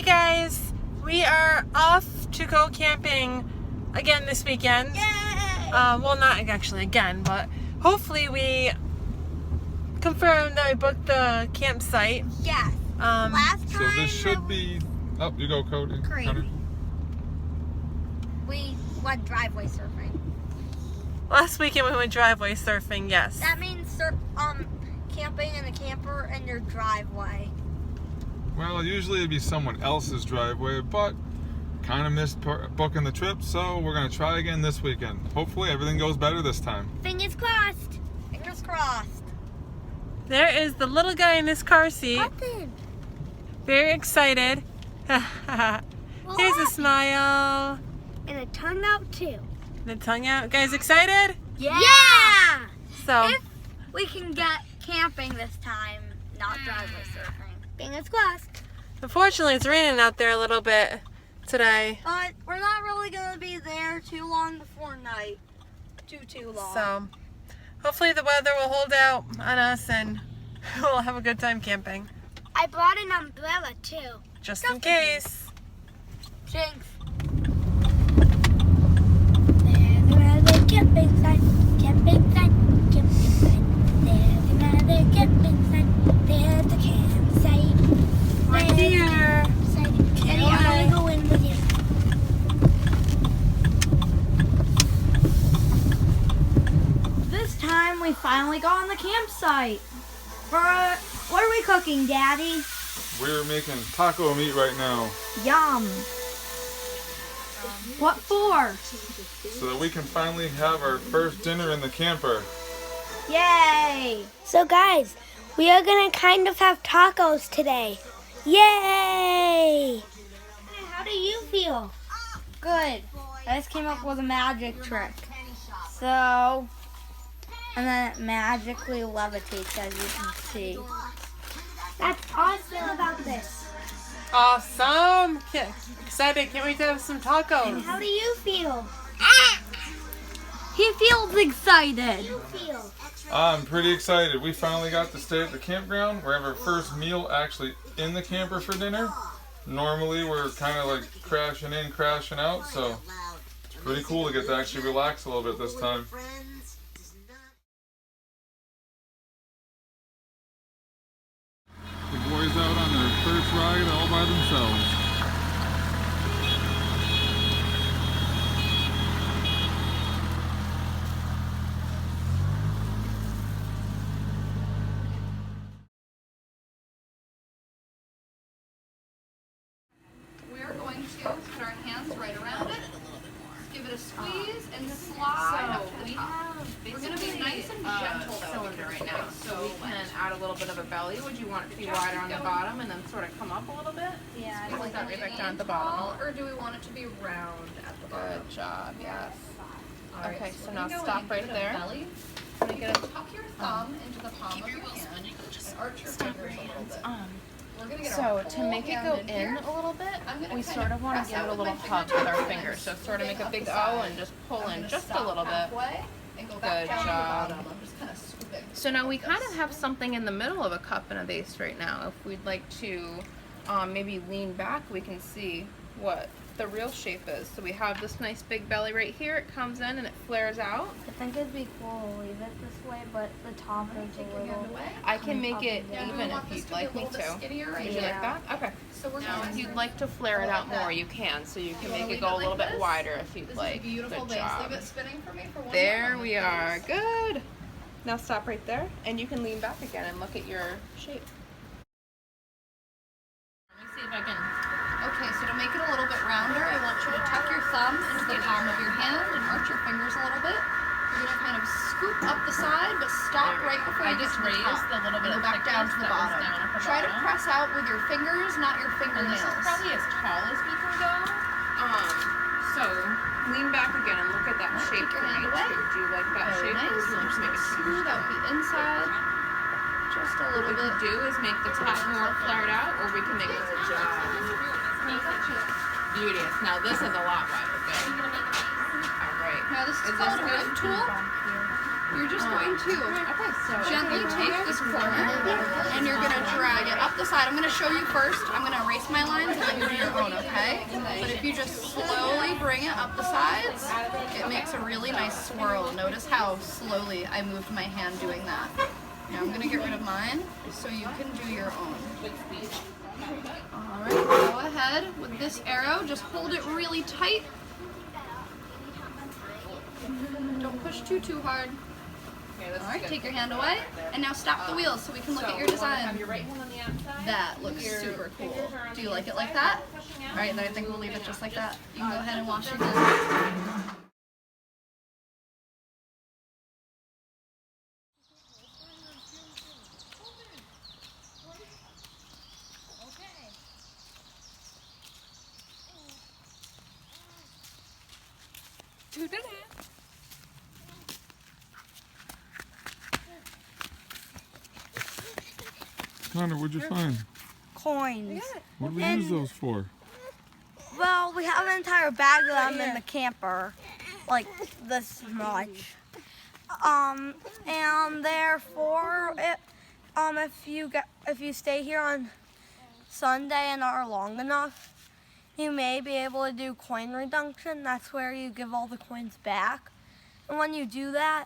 guys, we are off to go camping again this weekend. Yay! Well, not actually again, but hopefully we confirmed that we booked the campsite. Yes. Last So time this should be... Oh, you go, Cody. Crazy. Hunter. We went driveway surfing. Last weekend we went driveway surfing, yes. That means camping in a camper in your driveway. Well, usually it'd be someone else's driveway, but kind of missed booking the trip, so we're going to try again this weekend. Hopefully everything goes better this time. Fingers crossed. Fingers crossed. There is the little guy in his car seat. Nothing. Very excited. Here's a smile. And a tongue out too. The tongue out. Guys, excited? Yeah! So, If we can get camping this time, not driveway surfing. Fingers crossed. unfortunately, it's raining out there a little bit today. But we're not really going to be there too long before night. Too long. So, hopefully the weather will hold out on us and we'll have a good time camping. I brought an umbrella too. Just in case. Jinx. There's another camping site, camping site, camping site. There's another camping site, there's a campsite. Right here. And I'm gonna go in with you. This time we finally got on the campsite. What are we cooking, Daddy? We're making taco meat right now Yum. What for? so that we can finally have our first dinner in the camper. Yay! So guys, we are gonna kind of have tacos today. Yay! How do you feel? Good. I just came up with a magic trick. So, and then it magically levitates, as you can see. That's all I feel about this. Awesome. Excited. Can't wait to have some tacos. How do you feel? He feels excited. Feel. I'm pretty excited. We finally got to stay at the campground. We're having our first meal actually in the camper for dinner. Normally we're kind of like crashing in, crashing out, so it's pretty cool to get to actually relax a little bit this time. The boys out on their first ride all by themselves. We're going to put our hands right around it, give it a squeeze, and slide up to the top. We're going to be nice and gentle cylinder right now, so we can add a little bit of a belly. Would you want it to be wider on the bottom and then sort of come up a little bit? Yeah. Just like that right back down at the bottom. Or do we want it to be round at the bottom? Good job, yes. All right, Okay, so we're now gonna go stop in right into the there. belly. Tuck your thumb into the palm of your hand and arch your fingers a little bit. We're gonna get So our to whole make it hand go in in here. a little bit, I'm gonna we kind sort of want press to give out it a with little my hug with our fingertips fingers. So sort of make a up big the O side. and just pull I'm in gonna just a stop little bit. halfway and go back Good down to the job. bottom. I'm just kind of scooping. So now we kind of have something in the middle of a cup and a base right now. If we'd like to maybe lean back, we can see what the real shape is. So we have this nice big belly right here. It comes in and it flares out. I think it'd be cool to leave it this way, but the top is Take a your hand little. away. I can make it Yeah, do we even want if this you'd to like be a me little bit to. skinnier right Would you like here? that? Okay. So we're Now, going if to you'd like to flare it out more, you can. So you can make it go a little bit wider if you'd This like. is a beautiful Good base. job. Leave it spinning for me for one There more we moment, are. please. Good. Now stop right there, and you can lean back again and look at your shape. Let me see if I can. Okay, so to make it a little bit rounder, I want you to tuck your thumb into the palm of your hand and arch your fingers a little bit. You're gonna kind of scoop up the side, but stop right before you get to the top. the little bit And go of back down to the bottom. Try to press out with your fingers, not your And fingernails. this is probably as tall as we can go. So lean back again and look at that shape your for me hand away. too. Do you like that Very shape, or nice. would you want to make it too Smooth out the inside. Just a What little we bit. could do is make the top more flared out, or we can make it beauteous. Now this is a lot wider. Good. All right. Now this is Is called this a good? whip tool. You're just going to Okay, so gently take this corner and you're going to drag it up the side. I'm going to show you first. I'm going to erase my lines and then you do your you just slowly bring it up the sides, it makes a really nice swirl. Notice how slowly I moved my hand doing that. Now I'm gonna get rid of mine so you can do your own. Alright, go ahead with this arrow, just hold it really tight. Don't push too hard. Alright, take your hand away, and now stop the wheel so we can look at your design. That looks super cool. Do you like it like that? Alright, then I think we'll leave it just like that. You can go ahead and wash your hands. Connor, what'd you find? Coins. What do we use those for? Well, we have an entire bag of them in the camper, like this much. And therefore, if you stay here on Sunday and are long enough, you may be able to do coin redemption. That's where you give all the coins back. And when you do that,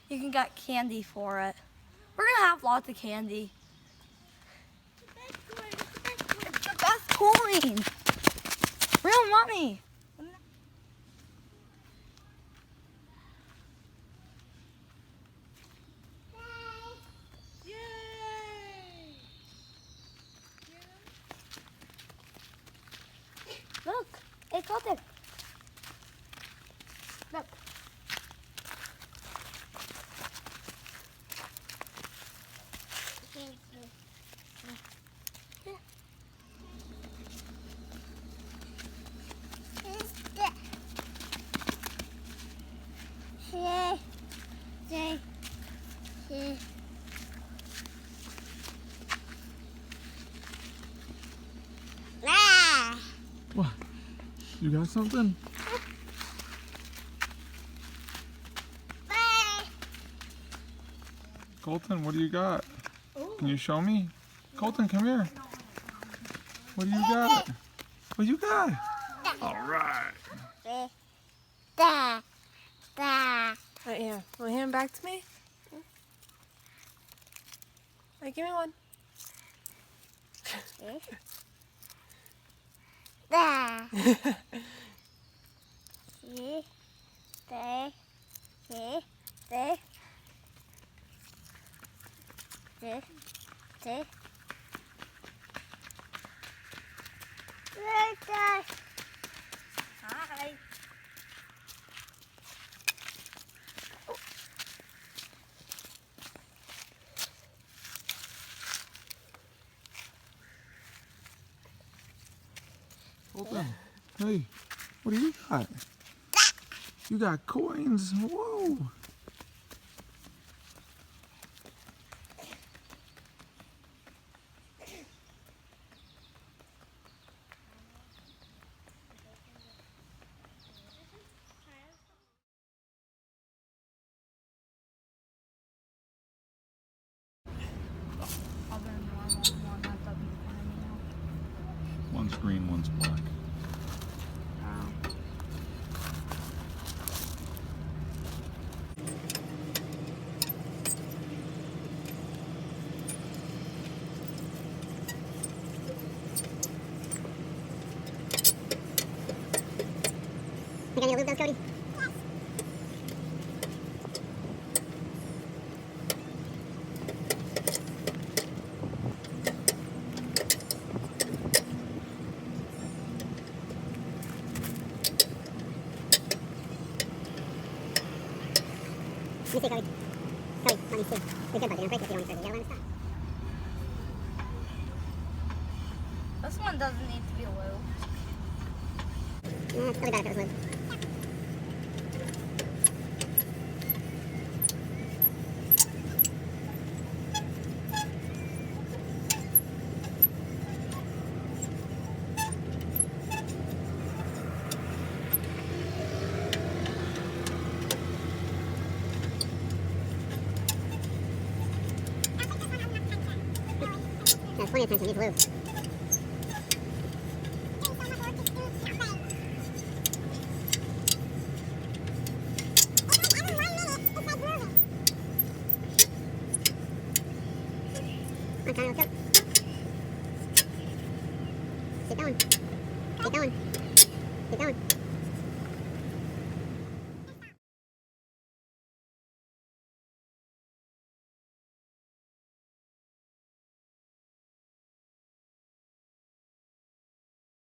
you can get candy for it. We're gonna have lots of candy. It's the best coin. Real money. Look, it's out there. Look. What? You got something? Colton, what do you got? Can you show me? Colton, come here. What do you got? What you got? All right. Right here. Want to hand them back to me? Right, give me one. Hi. Colton, hey, what do you got? You got coins. Whoa. One's green, one's black. You gonna lube those, Cody? Let me see, Cody. Cody, let me see. Be good, buddy. Don't break it if you want to. You gotta let it stop. This one doesn't need to be lubed. Yeah, it's really bad if it was lubed. There's plenty of attention. Needs lube. On, Connor, let's go. Keep going. Keep going. Keep going.